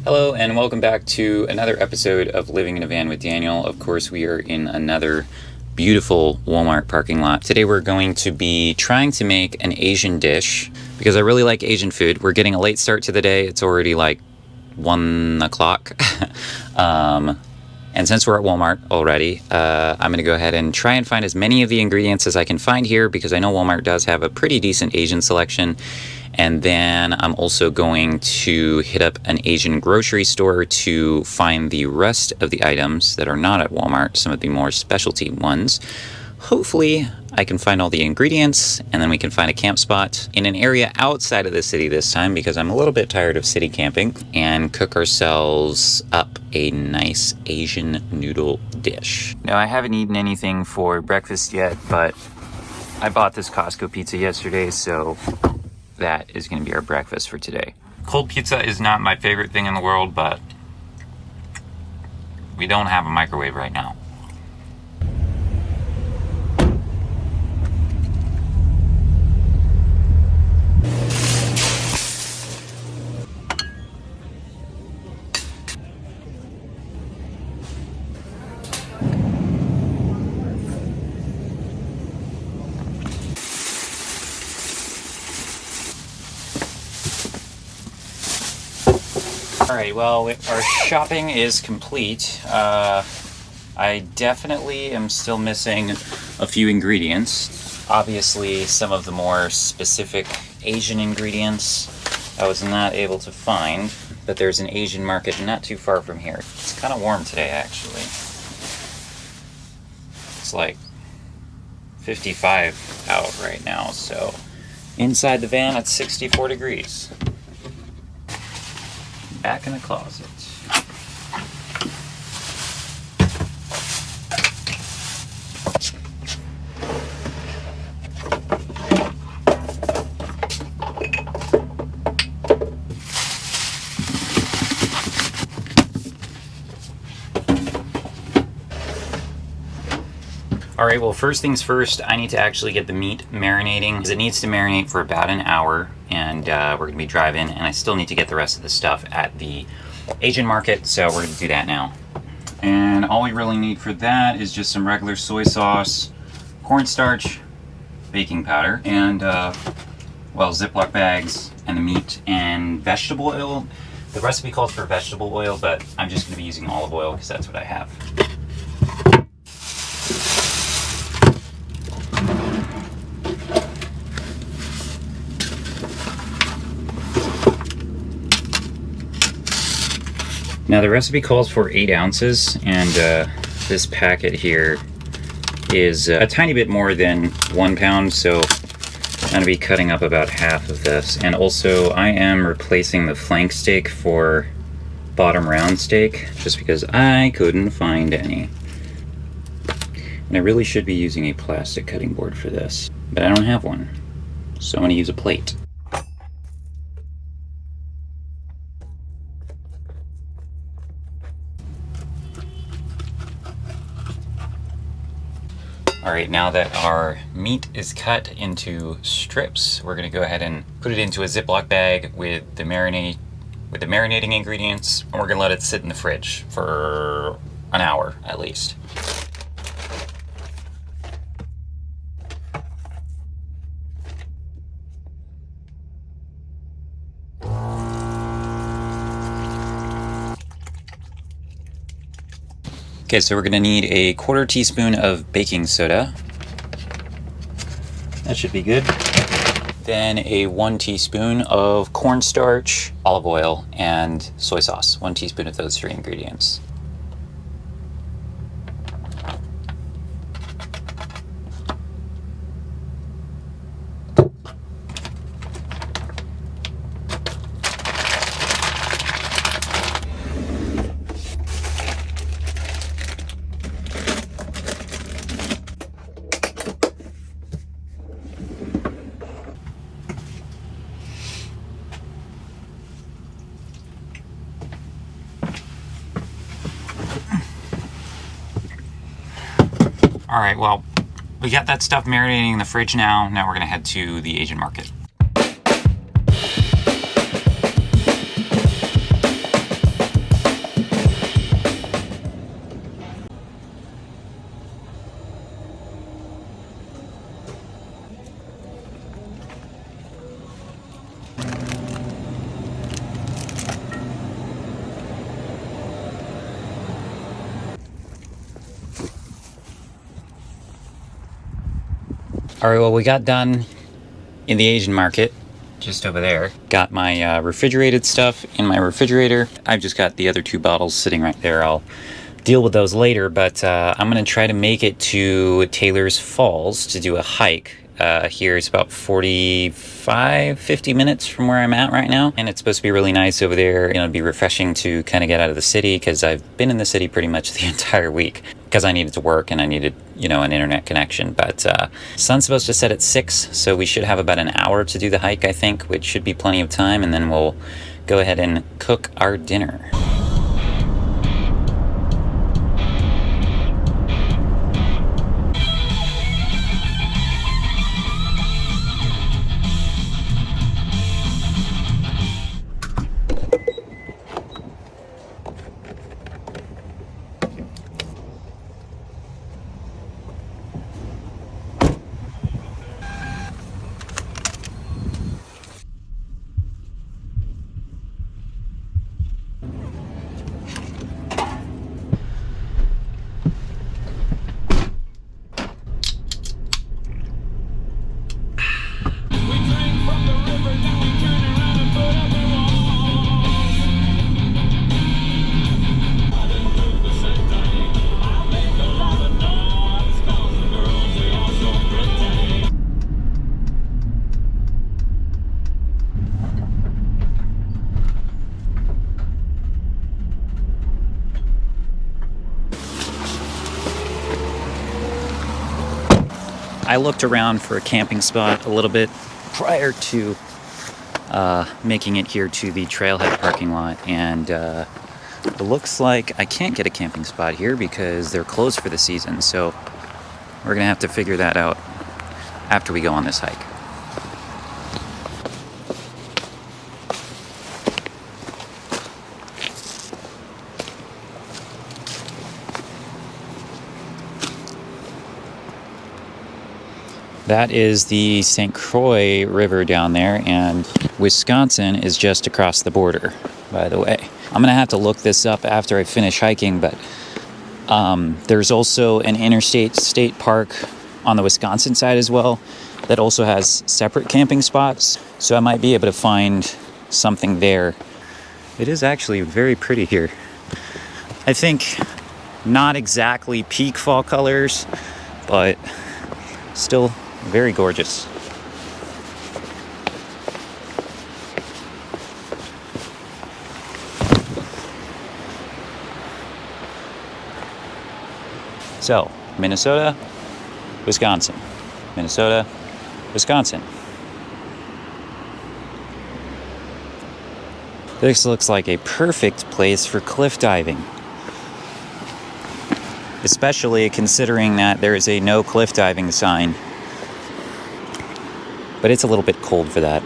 Hello and welcome back to another episode of Living in a Van with Daniel. Of course, we are in another beautiful Walmart parking lot. Today we're going to be trying to make an Asian dish because I really like Asian food. We're getting a late start to the day. It's already like 1 o'clock. And since we're at Walmart already, I'm going to go ahead and try and find as many of the ingredients as I can find here because I know Walmart does have a pretty decent Asian selection. And then I'm also going to hit up an Asian grocery store to find the rest of the items that are not at Walmart, some of the more specialty ones. Hopefully I can find all the ingredients and then we can find a camp spot in an area outside of the city this time because I'm a little bit tired of city camping, and cook ourselves up a nice Asian noodle dish. Now, I haven't eaten anything for breakfast yet, but I bought this Costco pizza yesterday, so that is going to be our breakfast for today. Cold pizza is not my favorite thing in the world, but we don't have a microwave right now. Alright, well, our shopping is complete. I definitely am still missing a few ingredients. Obviously, some of the more specific Asian ingredients I was not able to find, but there's an Asian market not too far from here. It's kind of warm today, actually. It's like 55 out right now, so inside the van it's 64 degrees. Back in the closet. Alright, well, first things first, I need to actually get the meat marinating because it needs to marinate for about an hour, and we're going to be driving, and I still need to get the rest of the stuff at the Asian market, so we're going to do that now. And all we really need for that is just some regular soy sauce, cornstarch, baking powder, and, well, Ziploc bags, and the meat, and vegetable oil. The recipe calls for vegetable oil, but I'm just going to be using olive oil because that's what I have. Now the recipe calls for 8 ounces, and this packet here is a tiny bit more than 1 pound, so I'm going to be cutting up about half of this. And also I am replacing the flank steak for bottom round steak, just because I couldn't find any. And I really should be using a plastic cutting board for this, but I don't have one, so I'm going to use a plate. Alright, now that our meat is cut into strips, we're going to go ahead and put it into a Ziploc bag with the marinating ingredients, and we're going to let it sit in the fridge for an hour at least. Okay, so we're going to need a 1/4 teaspoon of baking soda. That should be good. Then a 1 teaspoon of cornstarch, olive oil, and soy sauce. 1 teaspoon of those 3 ingredients. All right, well, we got that stuff marinating in the fridge now. Now we're gonna head to the Asian market. All right, well, we got done in the Asian market, just over there. Got my refrigerated stuff in my refrigerator. I've just got the other 2 bottles sitting right there. I'll deal with those later, but I'm gonna try to make it to Taylor's Falls to do a hike. Here it's about 50 minutes from where I'm at right now, and it's supposed to be really nice over there. It'll be refreshing to kind of get out of the city, because I've been in the city pretty much the entire week because I needed to work and I needed, an internet connection. But sun's supposed to set at 6, so we should have about an hour to do the hike, I think, which should be plenty of time, and then we'll go ahead and cook our dinner. I looked around for a camping spot a little bit prior to making it here to the trailhead parking lot, and it looks like I can't get a camping spot here because they're closed for the season, so we're gonna have to figure that out after we go on this hike. That is the St. Croix River down there, and Wisconsin is just across the border, by the way. I'm gonna have to look this up after I finish hiking, but there's also an interstate state park on the Wisconsin side as well that also has separate camping spots, so I might be able to find something there. It is actually very pretty here. I think not exactly peak fall colors, but still very gorgeous. So, Minnesota, Wisconsin. Minnesota, Wisconsin. This looks like a perfect place for cliff diving. Especially considering that there is a no cliff diving sign. But it's a little bit cold for that.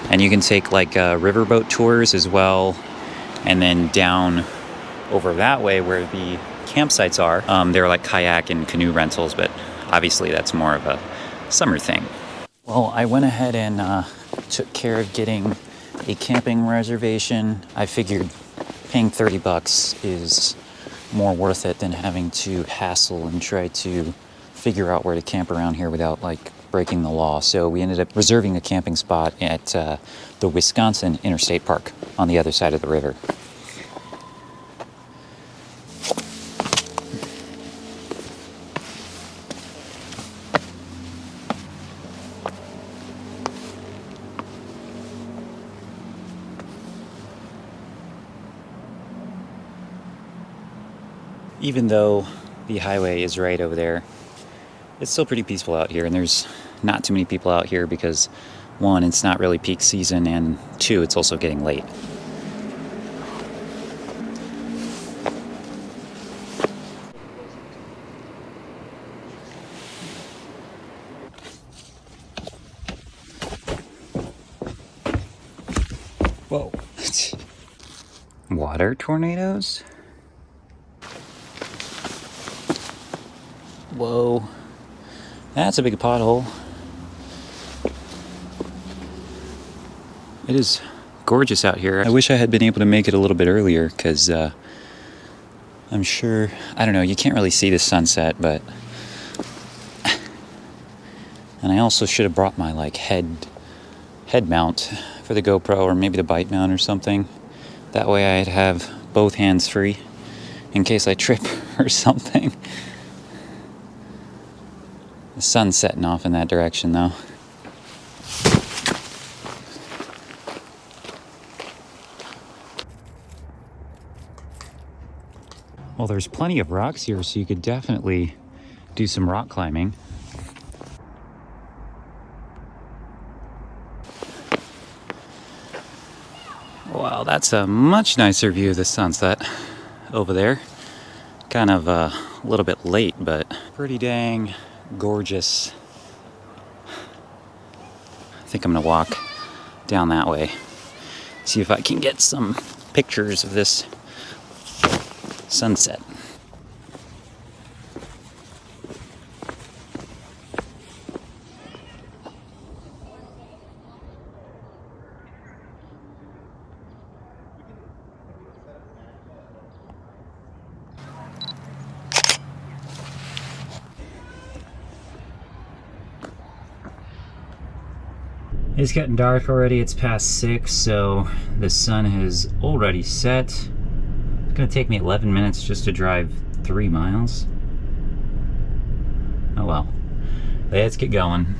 And you can take like riverboat tours as well, and then down over that way where the campsites are, they're like kayak and canoe rentals, but obviously that's more of a summer thing. Well, I went ahead and took care of getting a camping reservation. I figured paying $30 is more worth it than having to hassle and try to figure out where to camp around here without like breaking the law. So we ended up reserving a camping spot at the Wisconsin Interstate Park on the other side of the river. Even though the highway is right over there, it's still pretty peaceful out here, and there's not too many people out here because, one, it's not really peak season, and two, it's also getting late. Whoa. Water tornadoes? Whoa. That's a big pothole. It is gorgeous out here. I wish I had been able to make it a little bit earlier, because I'm sure, I don't know, you can't really see the sunset, but And I also should have brought my like head mount for the GoPro, or maybe the bite mount or something. That way I'd have both hands free in case I trip or something. The sun's setting off in that direction though. Well, there's plenty of rocks here, so you could definitely do some rock climbing. Wow, that's a much nicer view of the sunset over there. Kind of a little bit late, but pretty dang gorgeous. I think I'm gonna walk down that way, see if I can get some pictures of this sunset. It's getting dark already. It's past 6, so the sun has already set. It's gonna take me 11 minutes just to drive 3 miles. Oh well. Let's get going,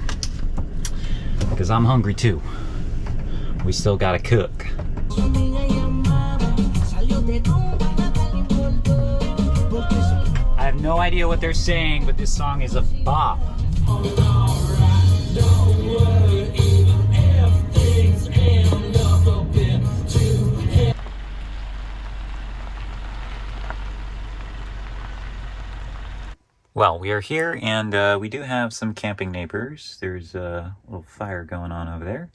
because I'm hungry too. We still gotta cook. I have no idea what they're saying, but this song is a bop. Well, we are here, and we do have some camping neighbors. There's a little fire going on over there.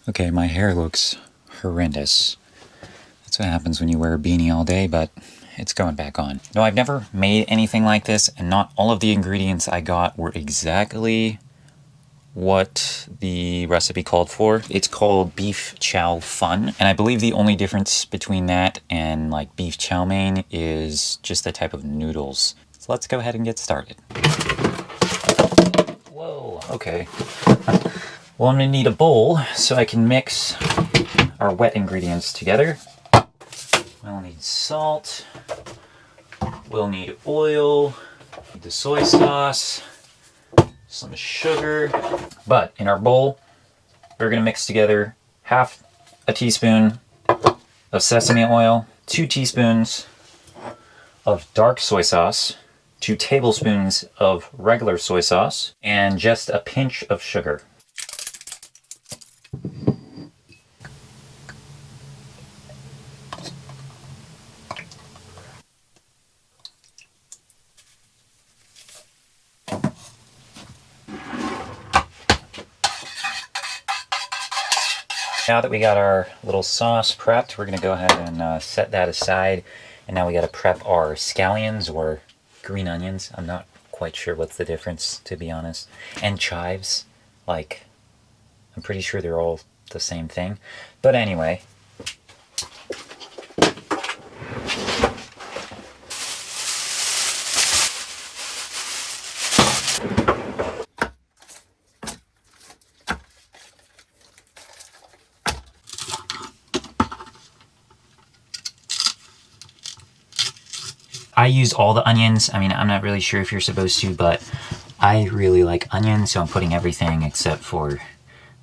Okay, my hair looks horrendous. That's what happens when you wear a beanie all day, but it's going back on. No, I've never made anything like this, and not all of the ingredients I got were exactly what the recipe called for. It's called beef chow fun, and I believe the only difference between that and like beef chow mein is just the type of noodles. So let's go ahead and get started. Whoa, okay. Well, I'm gonna need a bowl so I can mix our wet ingredients together. We'll need salt, we'll need oil, need the soy sauce, some sugar. But in our bowl, we're gonna mix together half a teaspoon of sesame oil, 2 teaspoons of dark soy sauce, 2 tablespoons of regular soy sauce, and just a pinch of sugar. Now that we got our little sauce prepped, we're going to go ahead and set that aside. And now we got to prep our scallions, or green onions. I'm not quite sure what's the difference, to be honest. And chives. Like, I'm pretty sure they're all the same thing. But anyway. I use all the onions. I mean, I'm not really sure if you're supposed to, but I really like onions, so I'm putting everything except for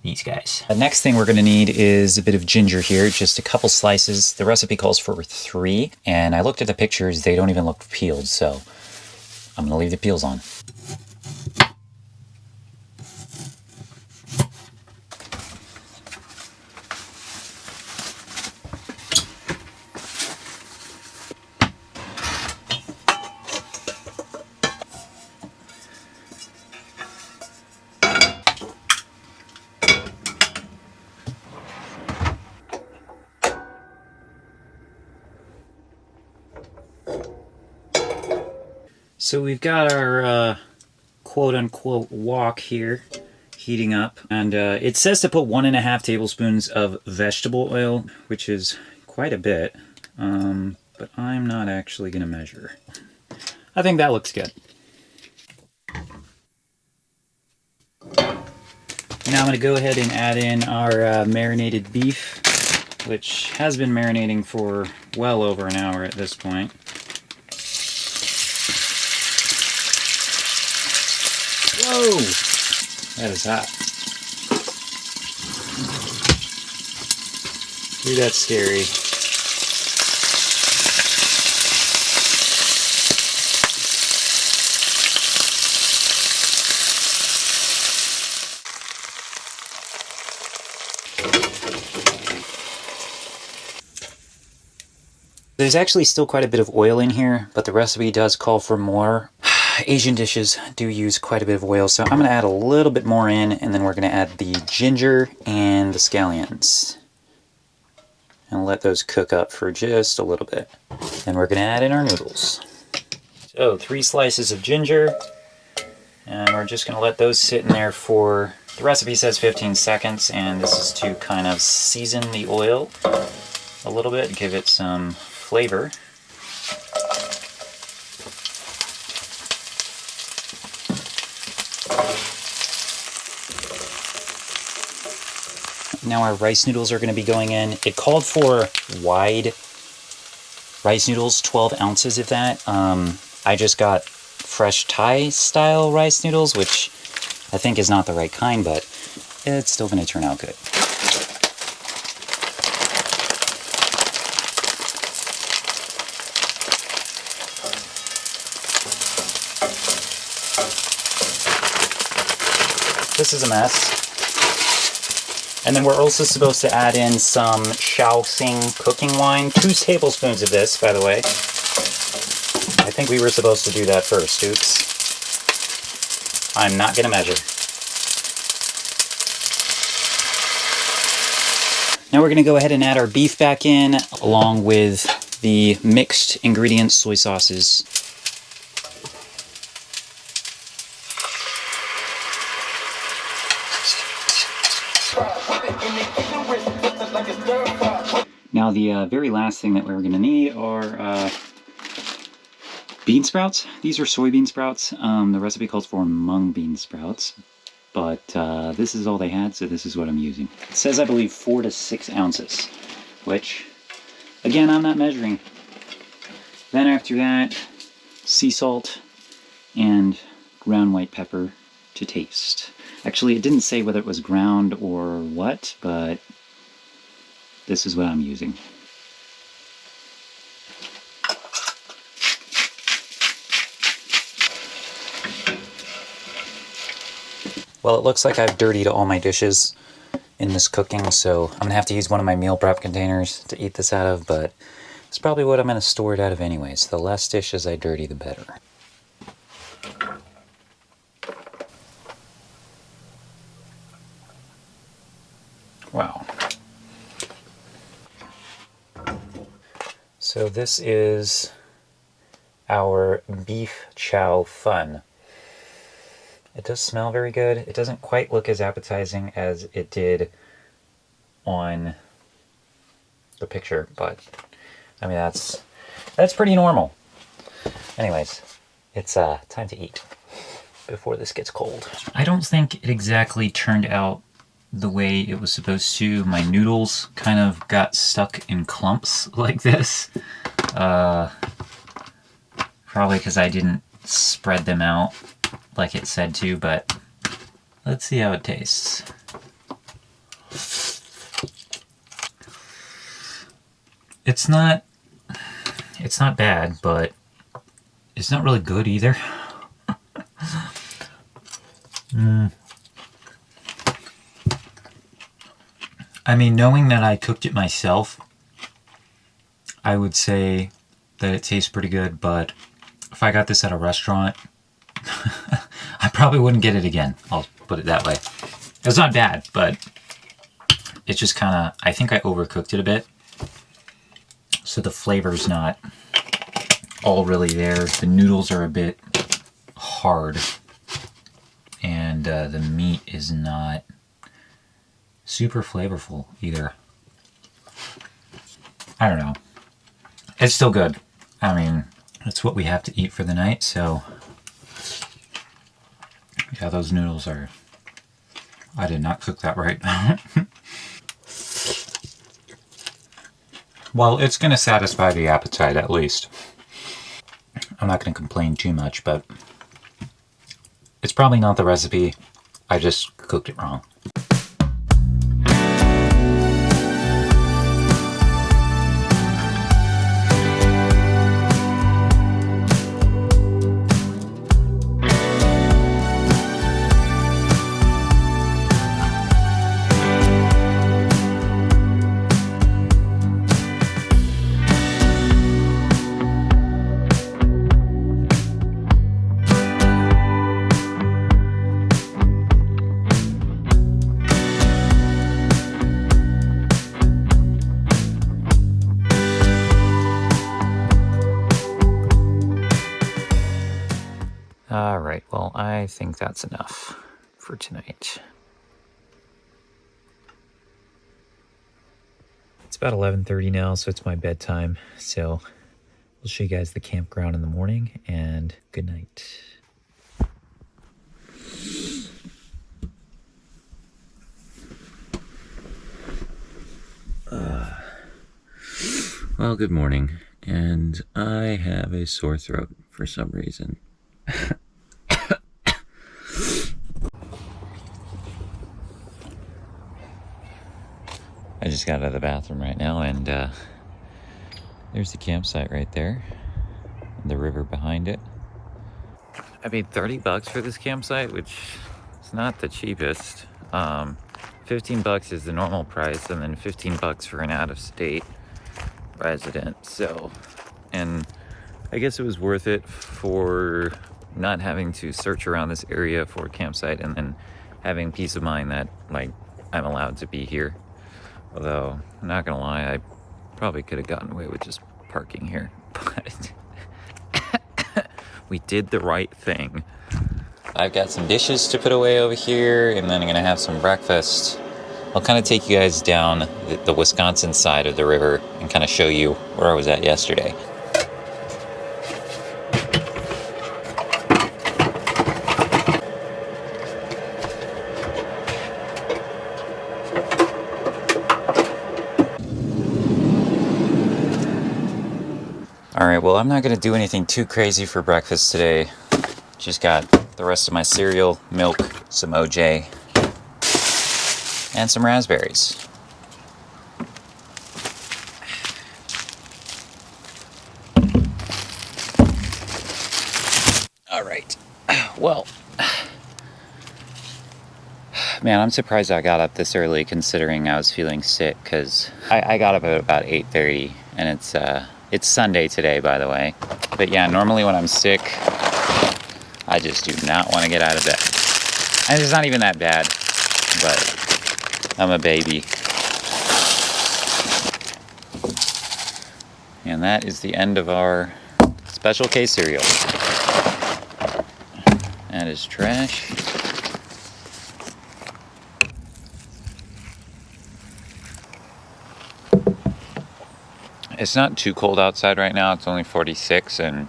these guys. The next thing we're going to need is a bit of ginger here, just a couple slices. The recipe calls for 3, and I looked at the pictures. They don't even look peeled, so I'm going to leave the peels on. So we've got our quote-unquote wok here heating up, and it says to put 1.5 tablespoons of vegetable oil, which is quite a bit, but I'm not actually going to measure. I think that looks good. Now I'm going to go ahead and add in our marinated beef, which has been marinating for well over an hour at this point. Whoa! That is hot. Ooh, that's scary. There's actually still quite a bit of oil in here, but the recipe does call for more. Asian dishes do use quite a bit of oil, so I'm going to add a little bit more in, and then we're going to add the ginger and the scallions. And let those cook up for just a little bit. Then we're going to add in our noodles. So 3 slices of ginger, and we're just going to let those sit in there for, the recipe says 15 seconds, and this is to kind of season the oil a little bit, give it some flavor. Now our rice noodles are going to be going in. It called for wide rice noodles, 12 ounces of that. I just got fresh Thai style rice noodles, which I think is not the right kind, but it's still going to turn out good. This is a mess. And then we're also supposed to add in some Chow cooking wine. 2 tablespoons of this, by the way. I think we were supposed to do that first. Oops. I'm not going to measure. Now we're going to go ahead and add our beef back in, along with the mixed ingredient soy sauces. Now the very last thing that we're going to need are bean sprouts. These are soybean sprouts. The recipe calls for mung bean sprouts, but this is all they had, so this is what I'm using. It says, I believe, 4 to 6 ounces, which, again, I'm not measuring. Then after that, sea salt and ground white pepper to taste. Actually, it didn't say whether it was ground or what, but this is what I'm using. Well, it looks like I've dirtied all my dishes in this cooking, so I'm going to have to use one of my meal prep containers to eat this out of, but it's probably what I'm going to store it out of anyways. The less dishes I dirty, the better. Wow. So this is our beef chow fun. It does smell very good. It doesn't quite look as appetizing as it did on the picture, but I mean that's pretty normal. Anyways, it's time to eat before this gets cold. I don't think it exactly turned out the way it was supposed to. My noodles kind of got stuck in clumps like this. Probably because I didn't spread them out like it said to, but let's see how it tastes. It's not bad, but it's not really good either. I mean, knowing that I cooked it myself, I would say that it tastes pretty good, but if I got this at a restaurant, I probably wouldn't get it again. I'll put it that way. It's not bad, but it's just kind of, I think I overcooked it a bit. So the flavor's not all really there. The noodles are a bit hard, and the meat is not super flavorful either. I don't know. It's still good. I mean, it's what we have to eat for the night, so yeah, those noodles are... I did not cook that right. Well, it's going to satisfy the appetite at least. I'm not going to complain too much, but it's probably not the recipe. I just cooked it wrong. All right, well, I think that's enough for tonight. It's about 11:30 now, so it's my bedtime. So we'll show you guys the campground in the morning, and good night. Well, good morning, and I have a sore throat for some reason. I just got out of the bathroom right now, and there's the campsite right there, and the river behind it. I paid $30 for this campsite, which is not the cheapest. $15 is the normal price, and then $15 for an out-of-state resident. So, and I guess it was worth it for not having to search around this area for a campsite, and then having peace of mind that, like, I'm allowed to be here. Although, I'm not gonna lie, I probably could have gotten away with just parking here, but we did the right thing. I've got some dishes to put away over here, and then I'm gonna have some breakfast. I'll kind of take you guys down the Wisconsin side of the river and kind of show you where I was at yesterday. Alright, well, I'm not going to do anything too crazy for breakfast today. Just got the rest of my cereal, milk, some OJ, and some raspberries. Alright, well, man, I'm surprised I got up this early considering I was feeling sick, because I got up at about 8:30, and it's Sunday today, by the way. But yeah, normally when I'm sick, I just do not want to get out of bed. And it's not even that bad, but I'm a baby. And that is the end of our Special K cereal. That is trash. It's not too cold outside right now. It's only 46, and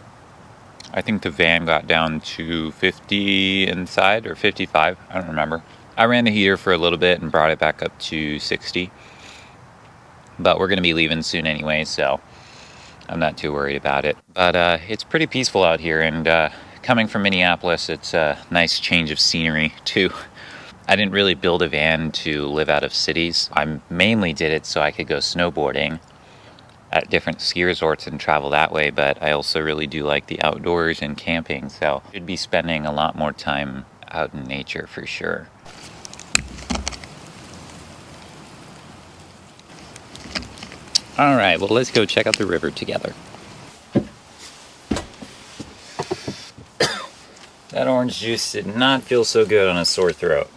I think the van got down to 50 inside, or 55. I don't remember. I ran the heater for a little bit and brought it back up to 60. But we're going to be leaving soon anyway, so I'm not too worried about it. But it's pretty peaceful out here, and coming from Minneapolis, it's a nice change of scenery too. I didn't really build a van to live out of cities. I mainly did it so I could go snowboarding at different ski resorts and travel that way, but I also really do like the outdoors and camping, so I should be spending a lot more time out in nature for sure. All right, well, let's go check out the river together. That orange juice did not feel so good on a sore throat.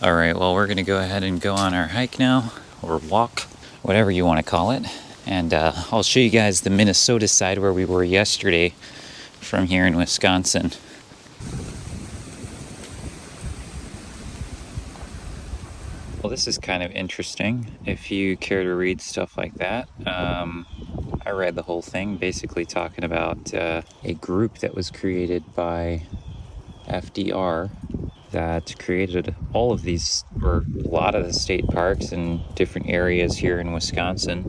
All right, well, we're gonna go ahead and go on our hike now, or walk, whatever you want to call it. And I'll show you guys the Minnesota side where we were yesterday from here in Wisconsin. this is kind of interesting if you care to read stuff like that. I read the whole thing basically talking about a group that was created by FDR that created all of these, or a lot of the state parks in different areas here in Wisconsin.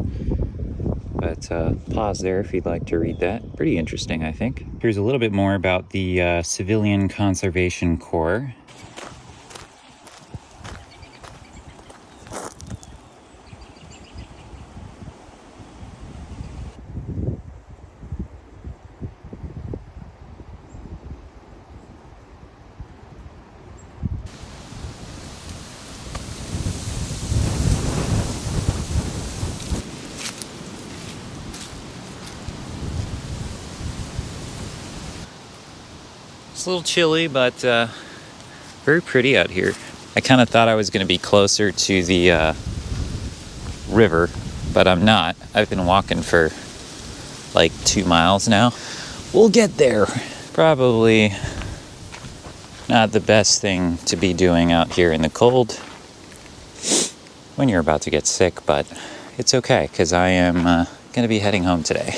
But pause there if you'd like to read that. Pretty interesting, I think. Here's a little bit more about the Civilian Conservation Corps. It's a little chilly, but very pretty out here. I kind of thought I was going to be closer to the river, but I'm not. I've been walking for like 2 miles now. We'll get there. Probably not the best thing to be doing out here in the cold when you're about to get sick, but it's okay because I am going to be heading home today.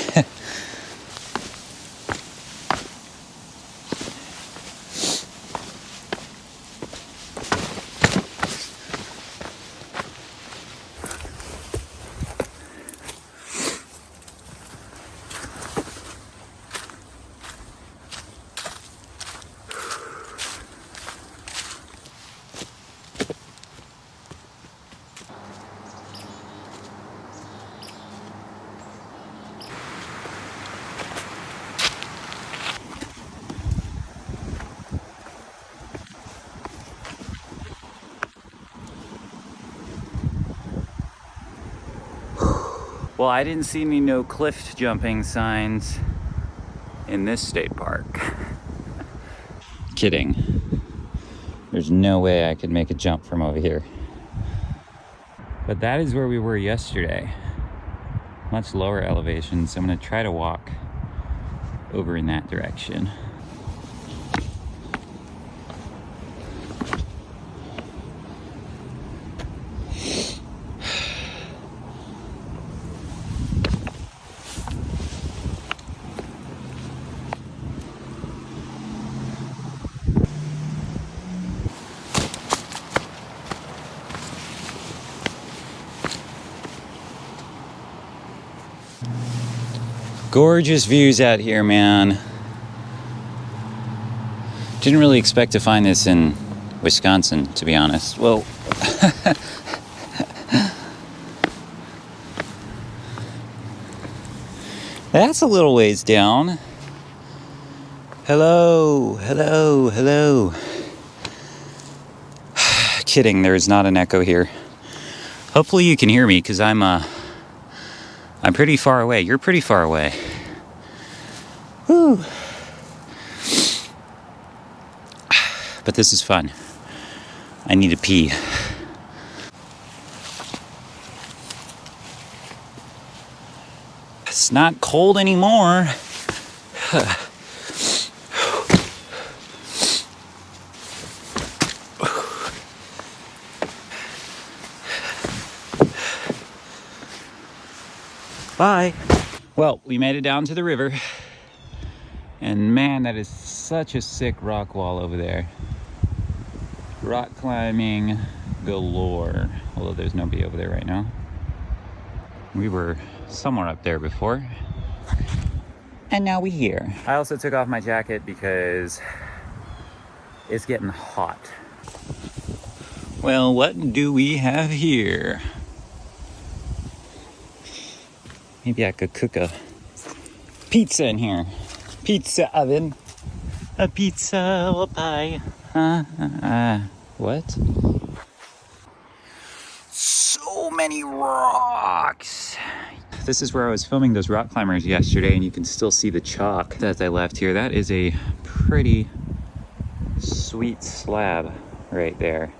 Well, I didn't see any no cliff jumping signs in this state park. Kidding. There's no way I could make a jump from over here. But that is where we were yesterday. Much lower elevation, so I'm gonna try to walk over in that direction. Gorgeous views out here, man. Didn't really expect to find this in Wisconsin, to be honest. Well, that's a little ways down. Hello, hello, hello. Kidding, there's not an echo here. Hopefully you can hear me because I'm pretty far away. You're pretty far away. Whew. But this is fun. I need to pee. It's not cold anymore. Bye. Well, we made it down to the river. And man, that is such a sick rock wall over there. Rock climbing galore. Although there's nobody over there right now. We were somewhere up there before. And now we're here. I also took off my jacket because it's getting hot. Well, what do we have here? Maybe I could cook a pizza in here. Pizza oven. A pizza or pie. What? So many rocks. This is where I was filming those rock climbers yesterday, and you can still see the chalk that I left here. That is a pretty sweet slab right there.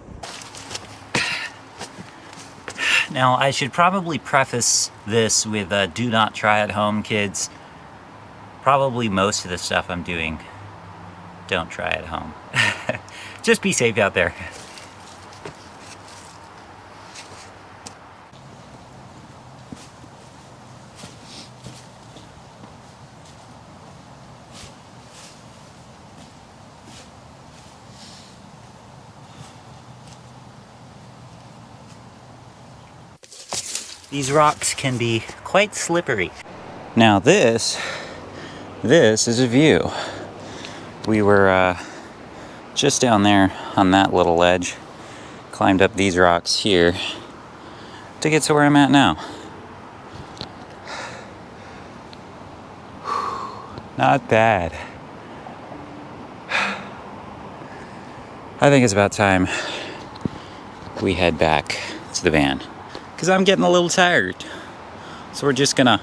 Now, I should probably preface this with do not try at home, kids. Probably most of the stuff I'm doing, don't try at home. Just be safe out there. These rocks can be quite slippery. Now this is a view. We were just down there on that little ledge, climbed up these rocks here to get to where I'm at now. Not bad. I think it's about time we head back to the van, because I'm getting a little tired. So we're just gonna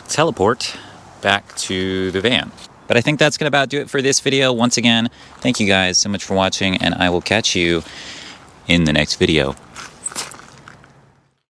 teleport back to the van. But I think that's gonna about do it for this video. Once again, thank you guys so much for watching, and I will catch you in the next video.